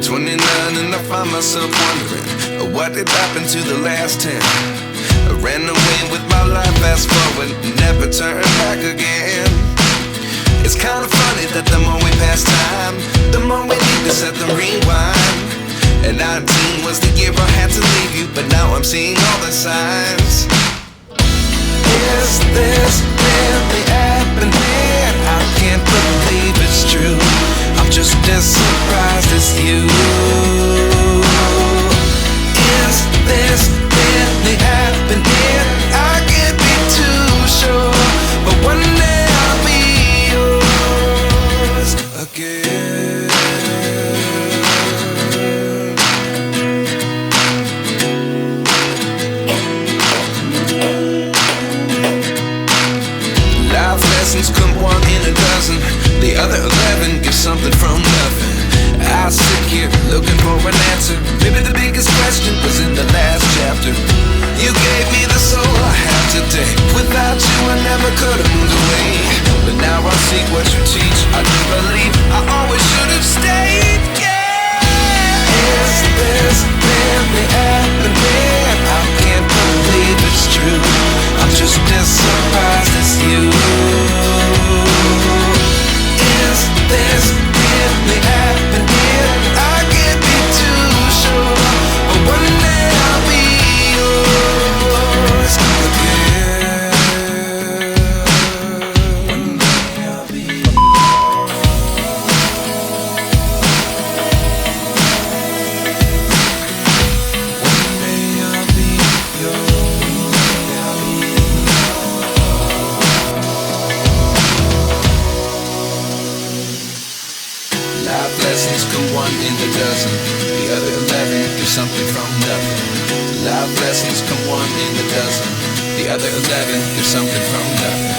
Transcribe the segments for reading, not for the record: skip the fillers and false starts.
29 and I find myself wondering what did happen to the last 10. I ran away with my life, fast forward, never turn back again. It's kind of funny that the more we pass time, the more we need to set the rewind. And 19 was the year I had to leave you, but now I'm seeing all the signs. Is this really happening? I can't believe it's true. I'm just as surprised as you. Is this really happening? I can't be too sure, but one day I'll be yours again. Life lessons come one in a dozen. The other 11 give something from nothing. I sit here looking for an answer. Maybe the biggest question was in the last chapter. You gave me the soul I have today. Without you I never could have moved away. But now I see what you teach. I do believe I always should have stayed. Yeah. Is this really happening? I can't believe it's true. I'm just as surprised as you. Is this really happening? I can't be too sure, but one day I'll be yours again. One day I'll be yours. One day I'll be yours. Life lessons come one in a dozen. The other 11 give something from nothing. Life lessons come one in a dozen. The other 11 give something from nothing.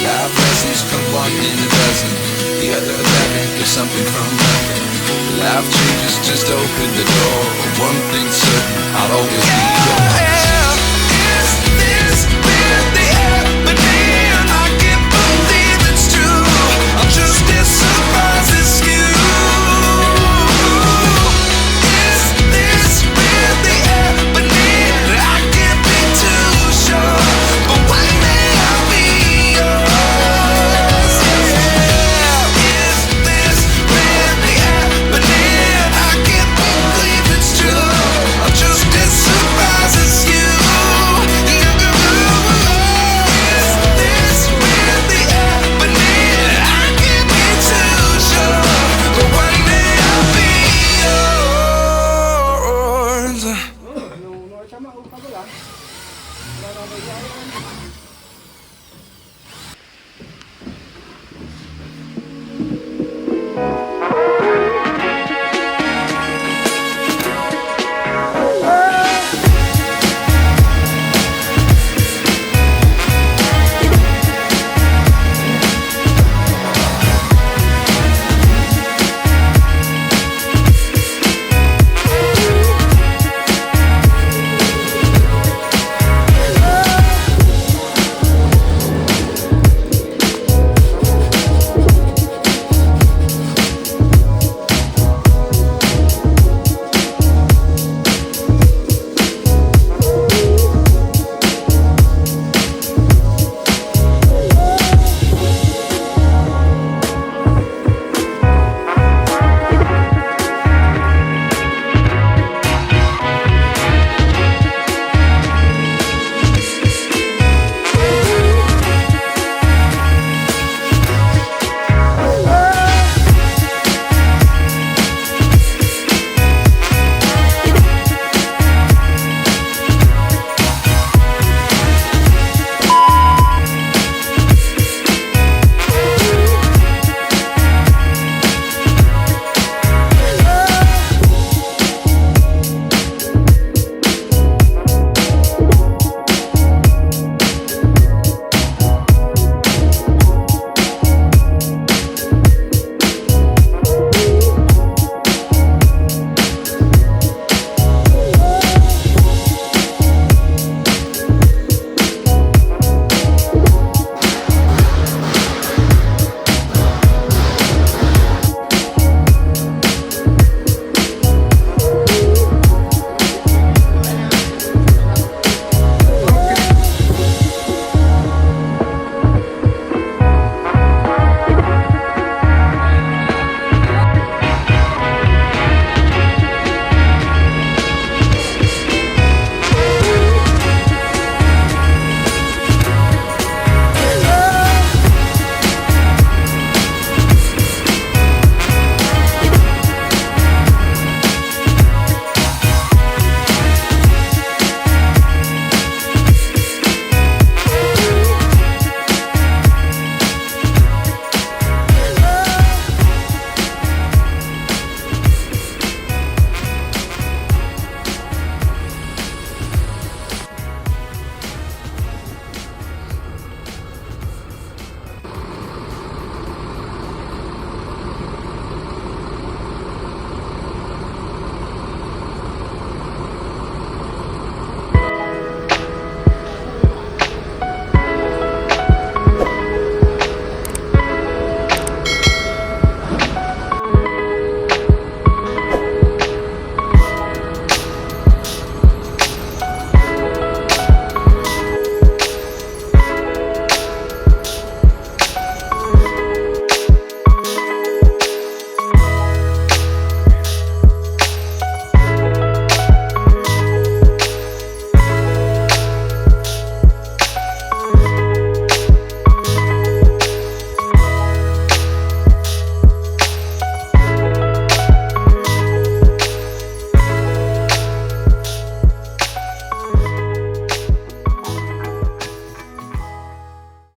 Life lessons come one in a dozen. The other 11 give something from nothing. Life changes, just open the door. One thing's certain, I'll always be